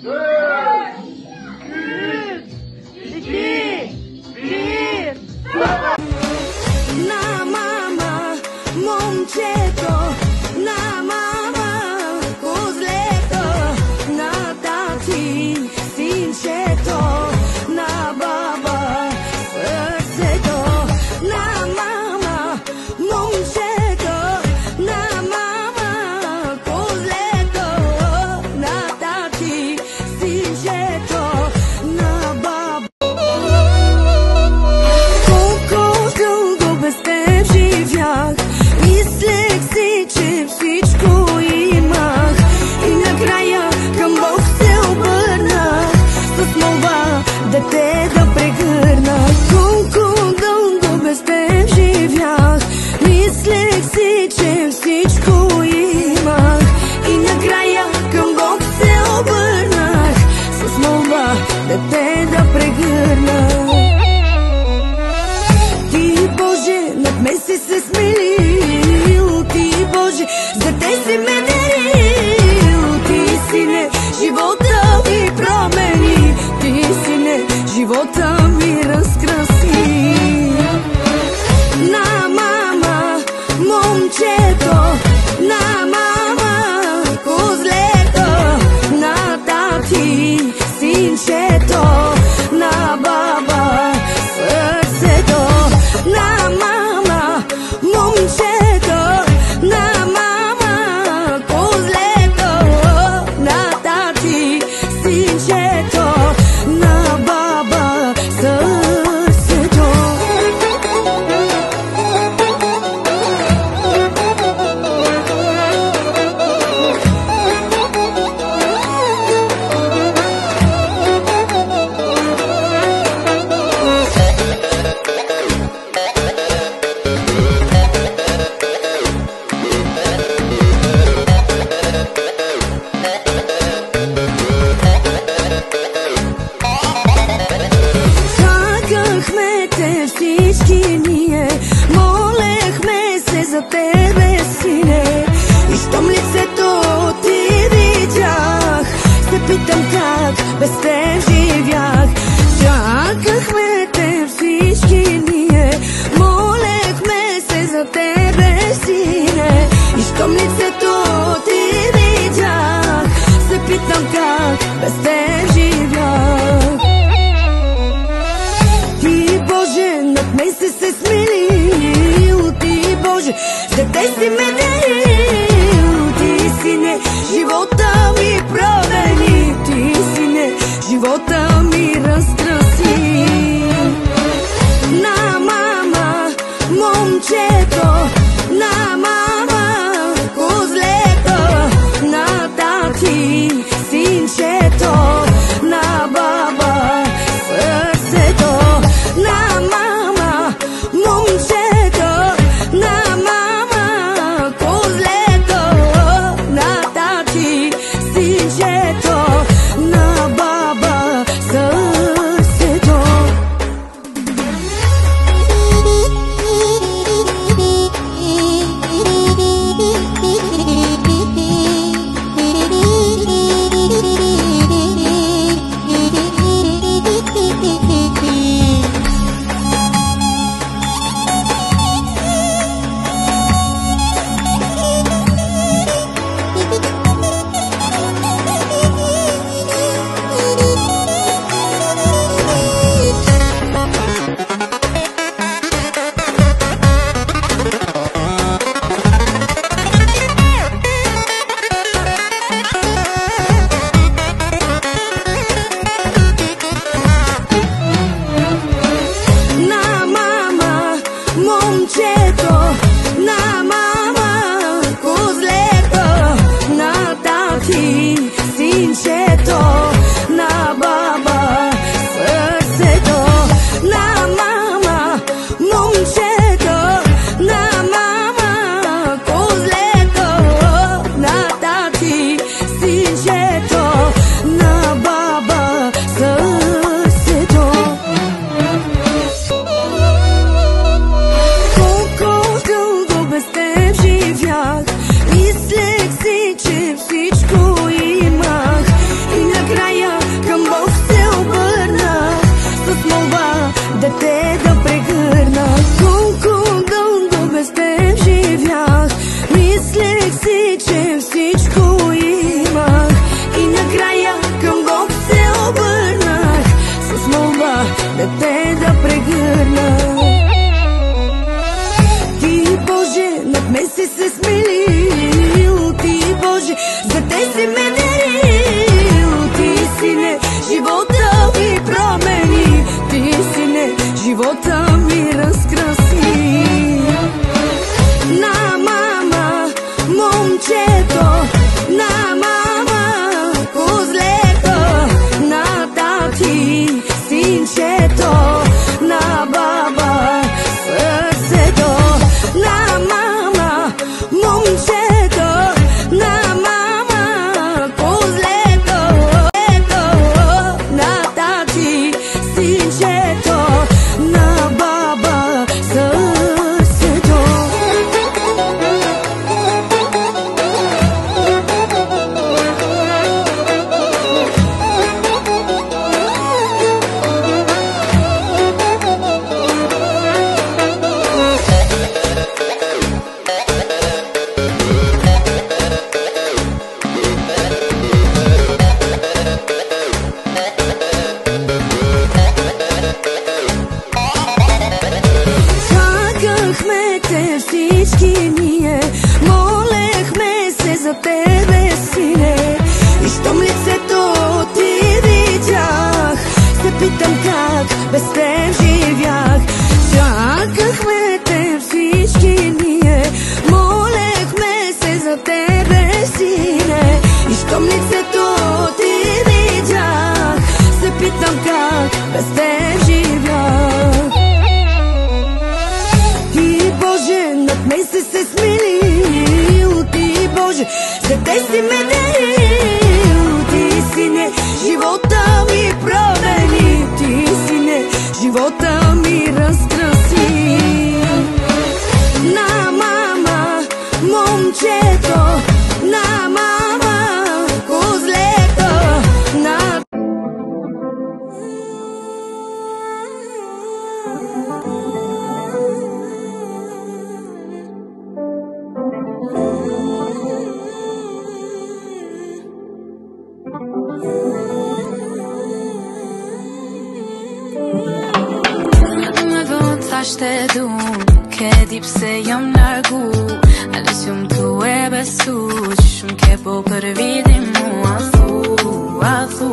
Na mama, momčeto, na mama, kozleto, na tati, sinčeto, na baba, srceto, na mama, momčeto, na mama, kozleto, na tati, sinčeto, na baba. Мислех си, че всичко имах и накрая към Бог се обърнах с молба дете да прегърна. Колко дълго без теб живях, мислех си, че всичко имах и накрая към Бог се обърнах с молба дете да прегърна. Ти, Боже, над мен си се смилил, Ти, Боже, за те си ме дарил. Ти, Сине, живота ми промени, Ти, Сине, живота ми разкраси. На мама, момчето, на мама, козлето, на тати, синчето, на баба, сърцето. На мама, момчето, на мама, козлето, на тати, синчето, на баба, сърцето. Чакахме те всички ние, молехме се за тебе, Сине, и щом лицето ти видях, се питам как без теб живях. Чакахме те всички ние, молехме се за тебе, Сине, и щом лицето ти видях, се питам как без теб живях. Ти, Боже, над мен си се смилил, Ти, Боже, за те си ме дарил. Ти, Сине, живота ми промени, Ти, Сине, живота ми разкраси. На мама, момчето, на мама, козлето, на тати, синчето, на баба, сърцето. На мама, момчето, на мама, козлето, на тати, синчето, на баба, живота ми разкраси. На мама, момчето, на мама, козлето, на тати, синчето, на баба, сърцето. На мама, момчето, на мама, козлето, на тати, синчето, на баба, сърцето. Чакахме те всички ние, молехме се за тебе, сине. И щом лицето ти видях, се питам как без теб живях. Чакахме те всички ние, молехме се за тебе, сине. И щом лицето ти видях, се питам как без теб живях. Ти, Боже, над мен се смилил, ти, Боже, за те си ме дарил. Ти, Сине, живота ми промени, ти, Сине, живота ми разкраси. На мама, момчето, на мама, козлето, на... Me vëntash du, ke di pse jam largu. Alles jum tu e besu, që shumë ke po për vidin mu. A thu,